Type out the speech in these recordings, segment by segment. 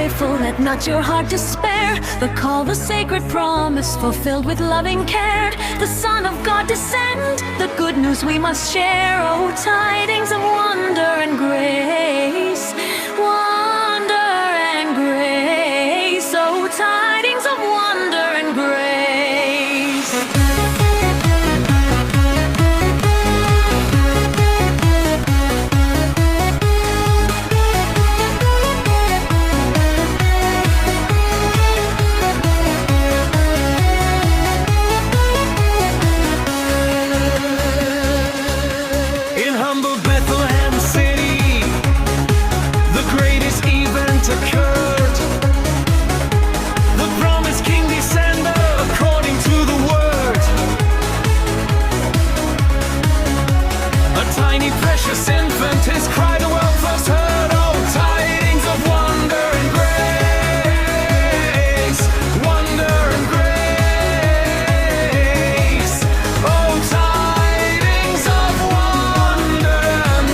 joyful, let not your heart despair. The call, the sacred promise, fulfilled with loving care. The Son of God descend, the good news we must share. Oh, tidings of wonder and grace, wonder and grace. Oh, tidings of wonder and grace. Occurred. The promised King descended according to the word. A tiny precious infant, his cry the world first heard. Oh, tidings of wonder and grace, wonder and grace. Oh, tidings of wonder and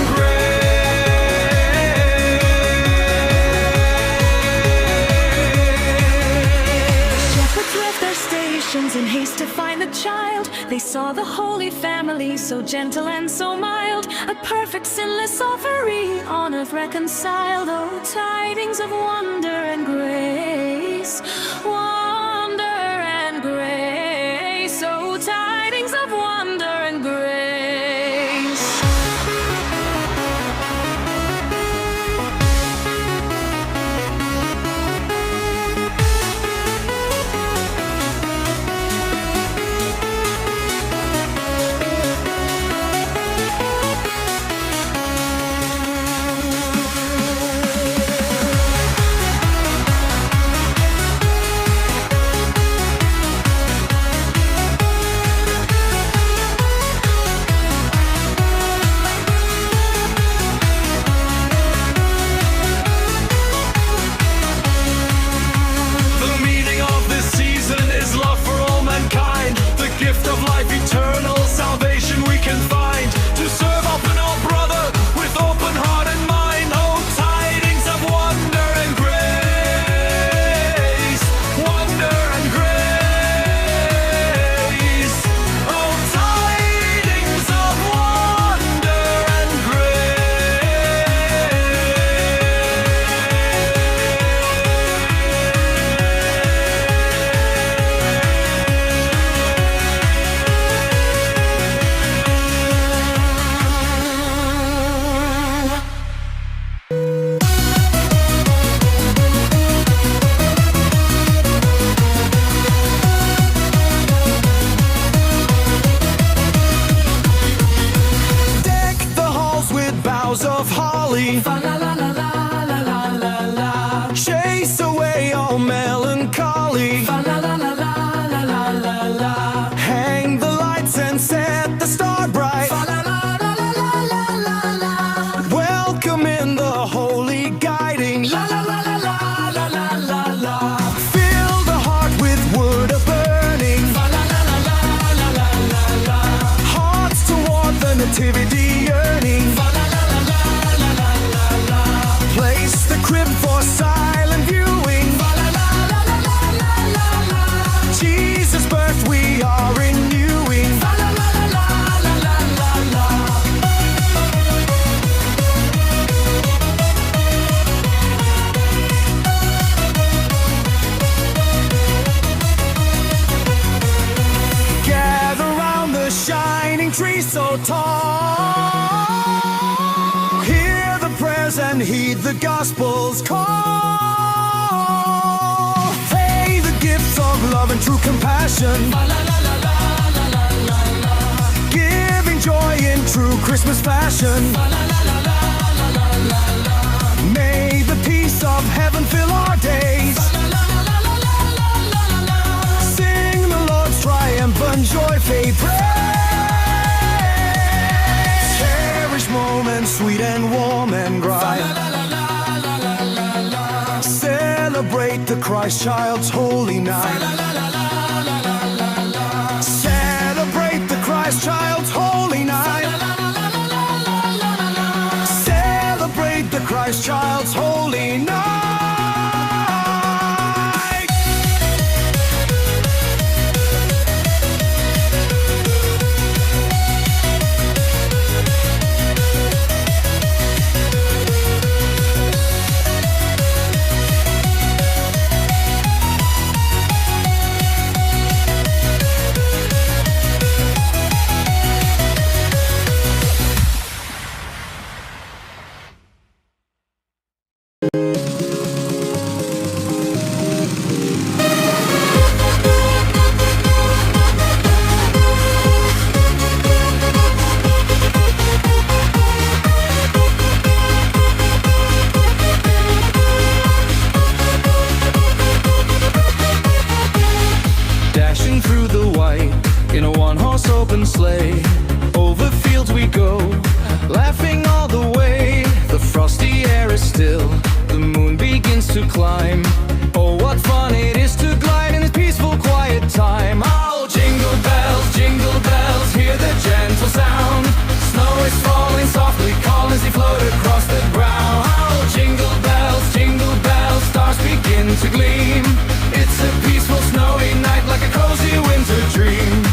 in haste to find the child. They saw the Holy Family, so gentle and so mild, a perfect sinless offering on earth reconciled. Oh, tidings of wonder and grace, wonder and grace. Oh, tidings of wonder and grace. Eternal salvation we can find, to serve open our brother with open heart and mind. Oh, tidings of wonder and grace, wonder and grace. Oh, tidings of wonder and of holly, fa la la la la la la la la. Chase away all melancholy, fa la la la la la la la la. Hang the lights and set the star bright, fa la la la la la la la. Welcome in the holy guiding, la la la la la la la la la. Fill the heart with word of burning, fa la la la la la la la la. Hearts toward the nativity yearning, fa la la. Place the crib for silent viewing, la la la la la la la la. Jesus' birth we are renewing, la la la la la la la la. Gather round the shining tree so tall, and heed the gospel's call. Pay the gifts of love and true compassion, la la la la la la la la la. Giving joy in true Christmas fashion, la la la la la la la la la. May the peace of heaven fill our days, la la la la la la la la la. Sing the Lord's triumphant joy, faith, praise. Cherish moments sweet and warm and bright. Celebrate the Christ child's holy night. Celebrate the Christ child's holy night. Celebrate the Christ child's holy night. still, the moon begins to climb. Oh, what fun it is to glide in this peaceful, quiet time. Oh, jingle bells, hear the gentle sound. Snow is falling softly, calling as they float across the ground. Oh, jingle bells, stars begin to gleam. It's a peaceful, snowy night, like a cozy winter dream.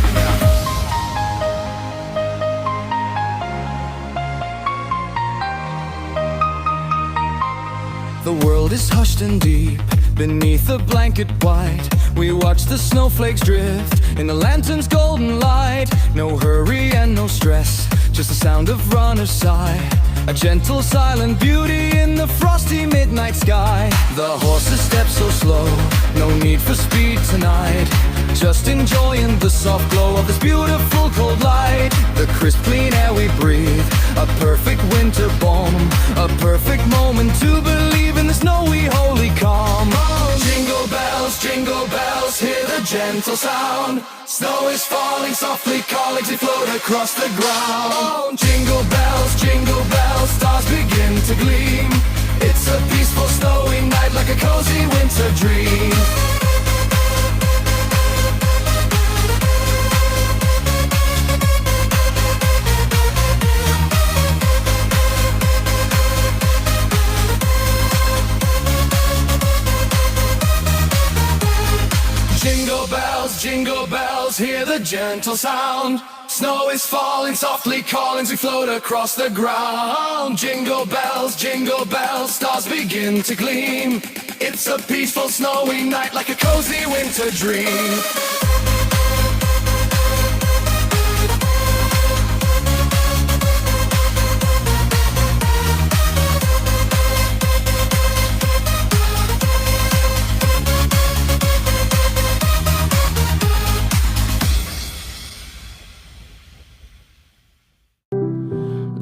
The world is hushed and deep, beneath a blanket white. We watch the snowflakes drift in the lantern's golden light. No hurry and no stress, just the sound of runner's sigh. A gentle silent beauty in the frosty midnight sky. The horses step so slow, no need for speed tonight. Just enjoying the soft glow of this beautiful cold light. The crisp clean air we breathe, a perfect winter balm. A perfect moment to believe in the snowy holy calm. Oh, jingle bells, hear the gentle sound. Snow is falling softly, calling as they float across the ground. Oh, jingle bells, stars begin to gleam. It's a peaceful snowy night, like a cozy winter dream. Jingle bells, hear the gentle sound. Snow is falling softly, calling as we float across the ground. Jingle bells, stars begin to gleam. It's a peaceful, snowy night, like a cozy winter dream.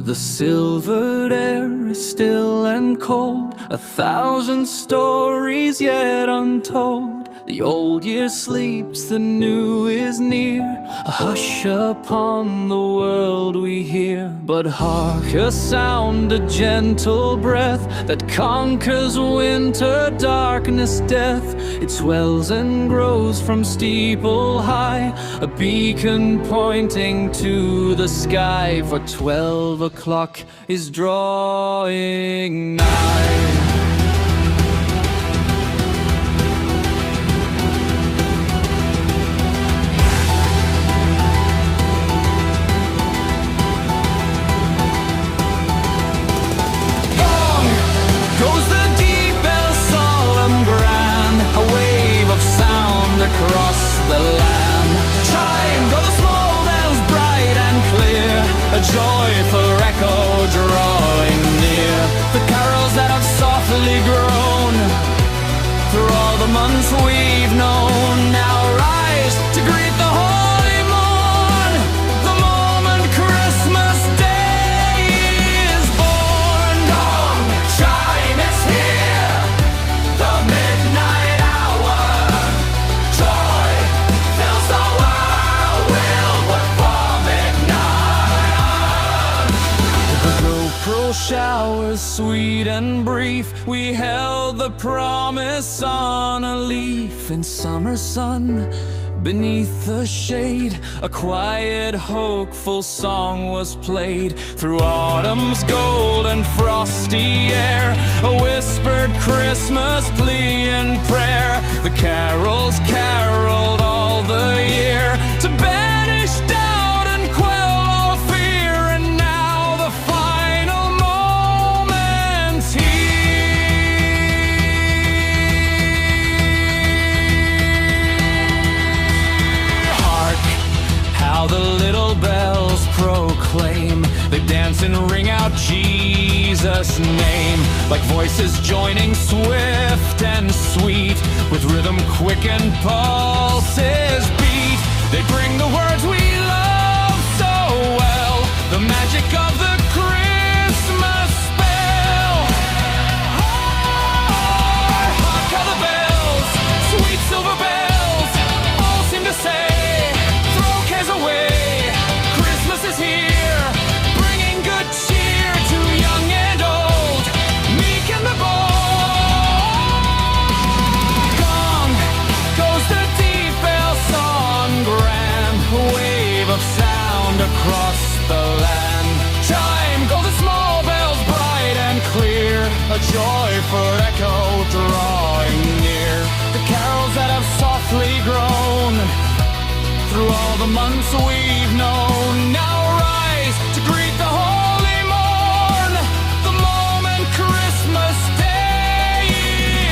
The silvered air is still and cold, 1,000 stories yet untold. The old year sleeps, the new is near. A hush upon the world we hear. But hark, a sound, a gentle breath that conquers winter, darkness, death. It swells and grows from steeple high, a beacon pointing to the sky. For 12 o'clock is drawing nigh. Across the land, chime go the small bells bright and clear, a joyful echo drawing near. The carols that have softly grown through all the months we've known now rise to greet the holy morn, the moment Christmas Day is born. Gong, chime, it's here, the midnight hour. Joy fills the world, will perform ignite. The April showers sweet and brief, we held the promise on a leaf. In summer sun, beneath the shade, a quiet, hopeful song was played. Through autumn's gold and frosty air, a whispered Christmas plea and prayer. The carols caroled all the year to banish doubt and quell all fear. And now the final moment's here. Hark, how the little bells proclaim. They dance and ring out Jesus' name, like voices joining swift and sweet, with rhythm quick and pulses beat. They bring the words we love so well, the magic of the Christmas spell. Hark how the bells, sweet silver bells, all seem to say, throw cares away. Christmas is here, bringing good cheer to young and old, meek and the joyful echo drawing near. The carols that have softly grown through all the months we've known now rise to greet the holy morn, the moment Christmas Day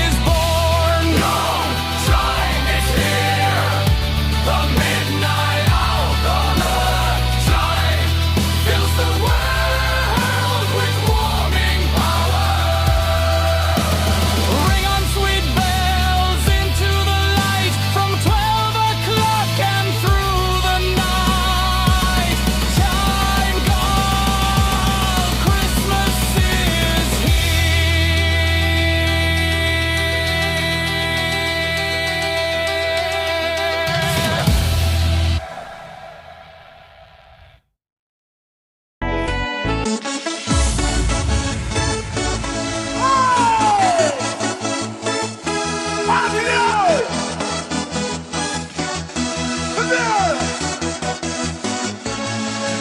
is born. Long time is here, the midnight hour on earth shine fills the world with warming power. Ring on sweet bells into the light from 12 o'clock and through the night. Time gone, Christmas is here.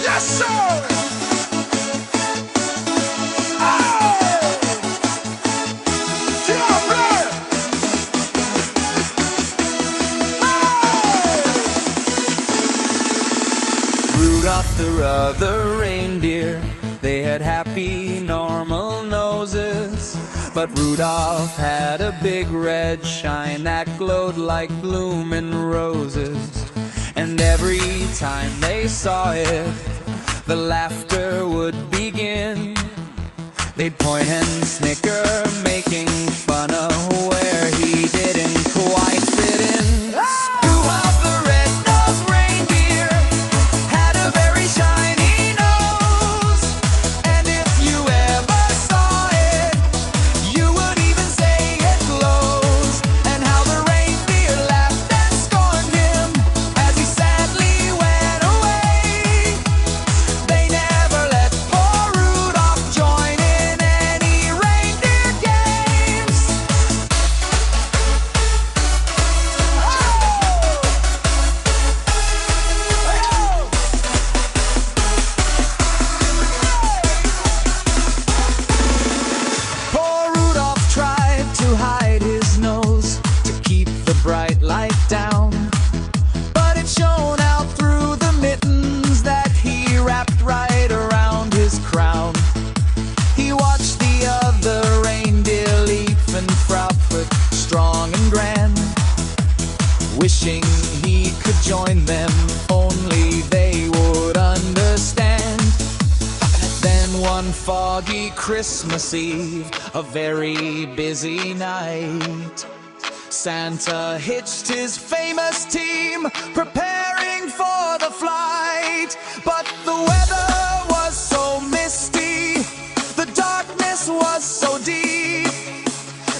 Yes, sir! Rudolph the other reindeer, they had happy, normal noses. But Rudolph had a big red shine that glowed like blooming roses. And every time they saw it, the laughter would begin. They'd point and snicker, making fun of where he didn't quite fit in. Rudolph the red-nosed reindeer had a very shiny nose, and if you ever saw it, you would even say it glows. And how the reindeer laughed and scorned him as he sadly went away. They never let poor Rudolph join in any reindeer games. Poor Rudolph tried to hide his nose to keep the bright light down, but it shone out through the mittens that he wrapped right around his crown. He watched the other reindeer leap and frolic, strong and grand, wishing he could join them, only they would understand. Then one foggy Christmas Eve, a very busy night, Santa hitched his famous team, preparing for the flight. But the weather was so misty, the darkness was so deep,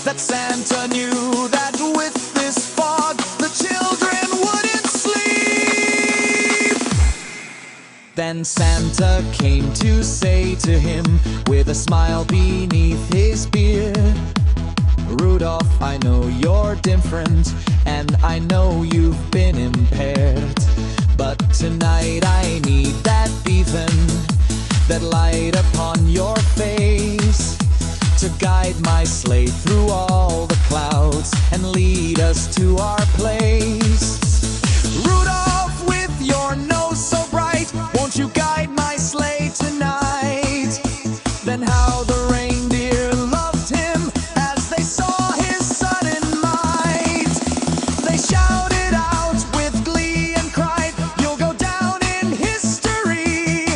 that Santa knew that with this fog the children wouldn't sleep. Then Santa came to say to him, with a smile beneath his beard, Rudolph, I know you're different, and I know you've been impaired, but tonight I need that beacon, that light upon your face, to guide my sleigh through all the clouds and lead us to our place. Rudolph, with your nose so bright, won't you guide my sleigh tonight? Then how the reindeer loved him as they saw his sudden might. They shouted out with glee and cried, "You'll go down in history."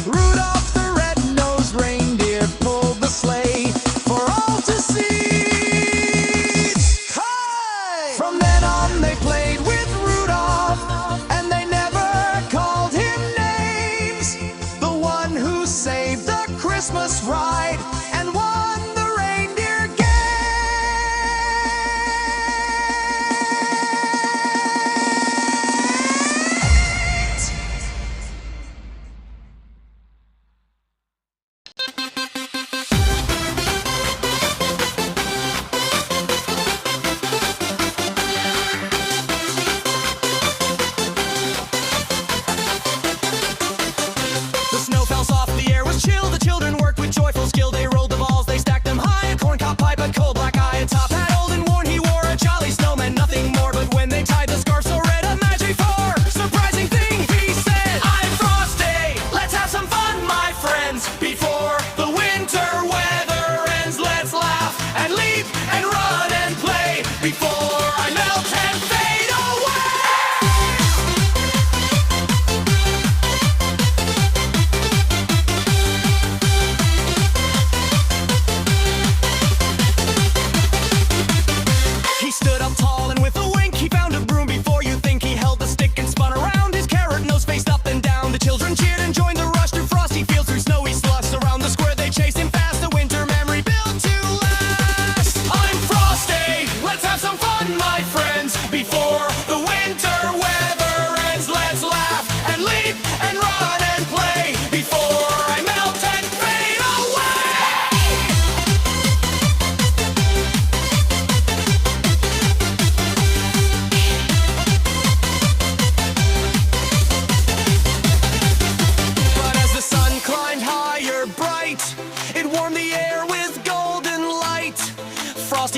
Rudolph the red-nosed reindeer pulled the sleigh for all to see. Hi! From then on they played with Rudolph, and they never called him names. The one who saved the Christmas ride and won the reindeer game. The snow fell soft, the air was chill. The children worked with joyful skill. They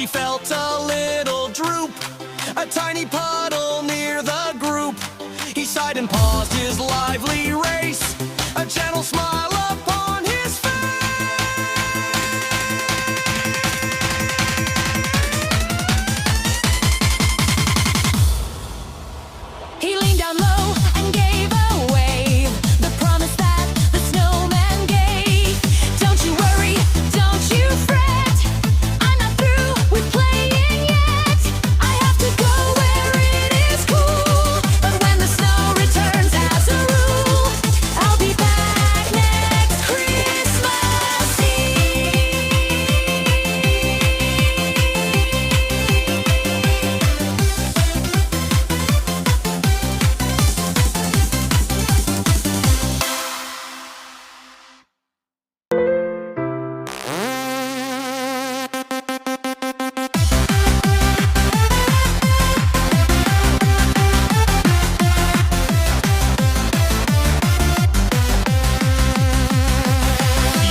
he felt a little droop, a tiny puddle near the group. He sighed and paused his lively race, a gentle smile upon his face. He leaned down low and gave a wave, the promise that the snowman gave. Don't you worry, don't you fret, I'm not through with playing yet. I have to go where it is cool, but when the snow returns as a rule, I'll be back next Christmas Eve.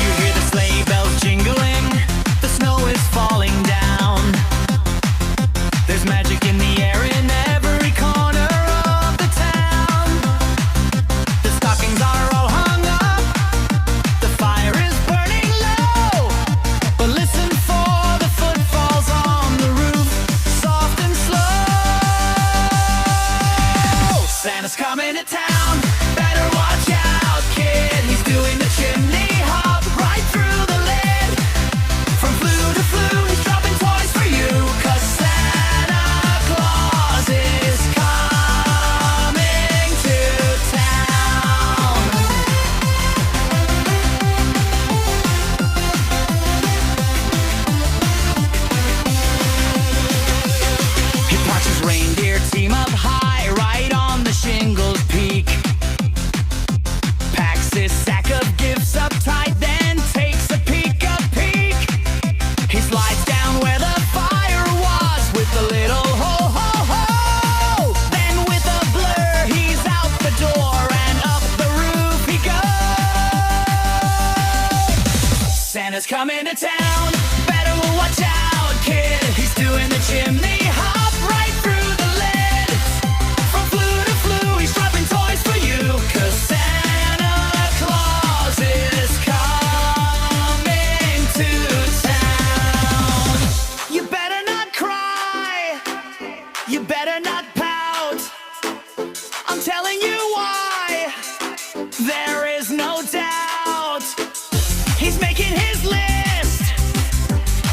You hear the sleigh bells jingling, the snow is falling down. There's magic in the air in every corner of the town. The stockings are all hung up, the fire is burning low. But listen for the footfalls on the roof, soft and slow. Santa's coming to town, better watch out, kid. He's doing the chimney hop right through the lid. From flue to flue, he's dropping toys for you, 'cause Santa Claus is coming to town. He watches reindeer team up high, right on the shingles peak. Packs his sack of gifts up tight, then takes a peek, a peek. He slides down where the fire was with a little ho ho ho. Then with a blur he's out the door and up the roof he goes. Santa's coming to town, better watch out, kid. He's doing the chimney hop right through the lid. From flue to flue, he's dropping toys for you, 'cause Santa Claus is coming to town. You better not cry, you better not pout. I'm telling you why, there is no doubt. He's making his list,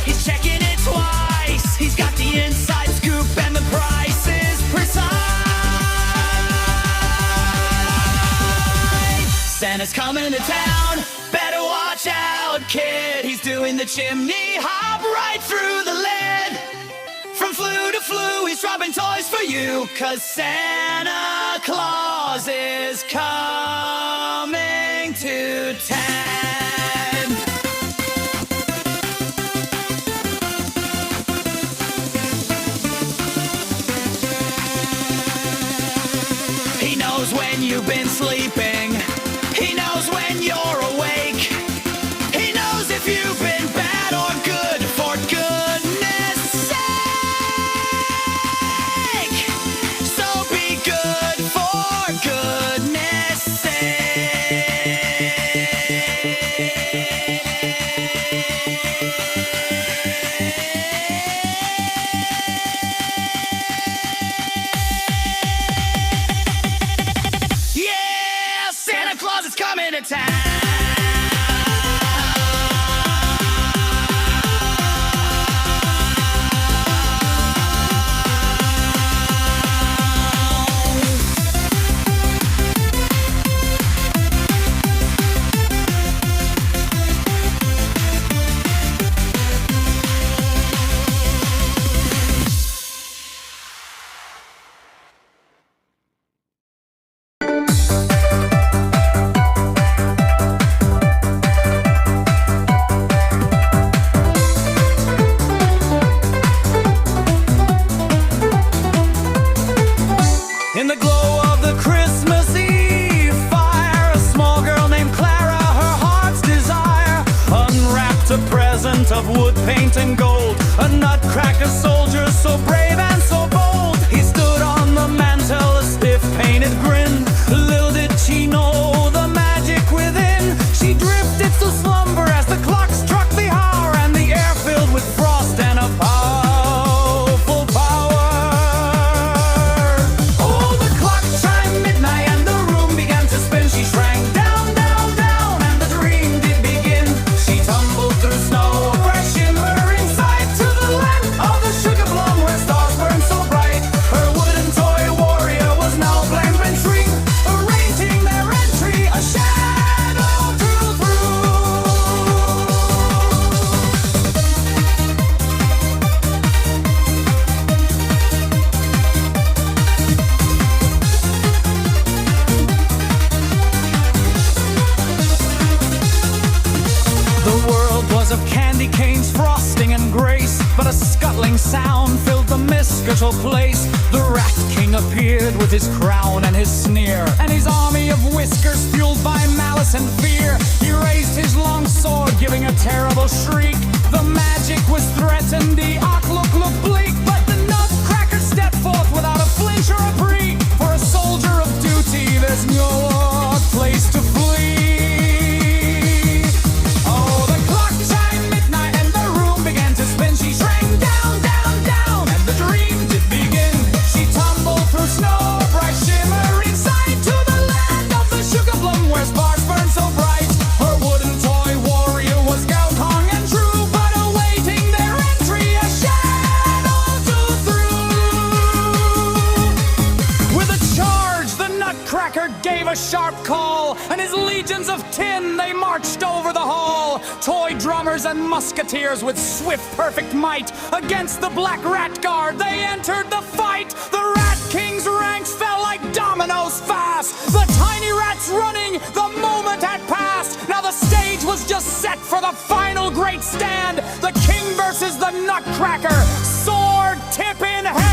he's checking it twice. He's got the inside scoop and the price is precise. Santa's coming to town, better watch out, kid. He's doing the chimney hop right through the lid. From flue to flue, he's dropping toys for you, 'cause Santa Claus is coming to town. He knows when you've been sleeping, he knows when you're awake. He knows if you've been bad or good, for goodness sake. So be good for goodness sake. Yeah, Santa Claus is coming to town. a present. present of wood, paint, and gold. A nutcracker soldier, so brave and so bold. He stood on the mantel, a stiff painted grin. Little did she know the magic within. She drifted to slumber as the clock struck the hour, and the air filled with frost and a powerful power. Oh, the clock chimed midnight and the room began to spin. She shrank down, down, down, and the dream did begin. She tumbled through snow, a fresh shimmering sight, to the land of the sugar plum where stars burned so bright. Her wooden toy warrior was now blamed and shriek, arranging their entry, a shadow to through. The world was of candy canes, frosting, and grace, but a scuttling sound filled the mystical place. The Rat King appeared with his crown and his sneer, and his army of whiskers fueled by malice and fear. He raised his long sword, giving a terrible shriek. The magic was threatened, the outlook looked bleak, but the nutcracker stepped forth without a flinch or a break. For a soldier of duty, there's no place to flee. Oh, the clock chimed midnight and the room began to spin. She shrank down, down, down, and the dream did begin. She tumbled through snow, bright shimmering sight, to the land of the sugar plum where sparks burn so bright. Her wooden toy warrior was gout, hung, and true, but awaiting their entry, a shadow to through. With a charge, the nutcracker gave a sharp call, and his legions of tin, they marched over the hall. Toy drummers and musketeers with swift, perfect might, against the Black Rat Guard, they entered the fight. The Rat King's ranks fell like dominoes fast. The tiny rats running, the moment had passed. Now the stage was just set for the final great stand. The king versus the nutcracker, sword tip in hand.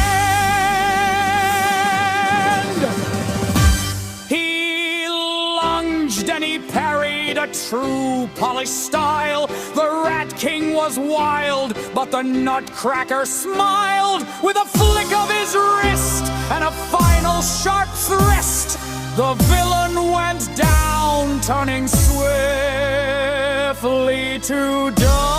He lunged and he parried, a true polished style. The Rat King was wild, but the nutcracker smiled. With a flick of his wrist and a final sharp thrust, the villain went down, turning swiftly to dust.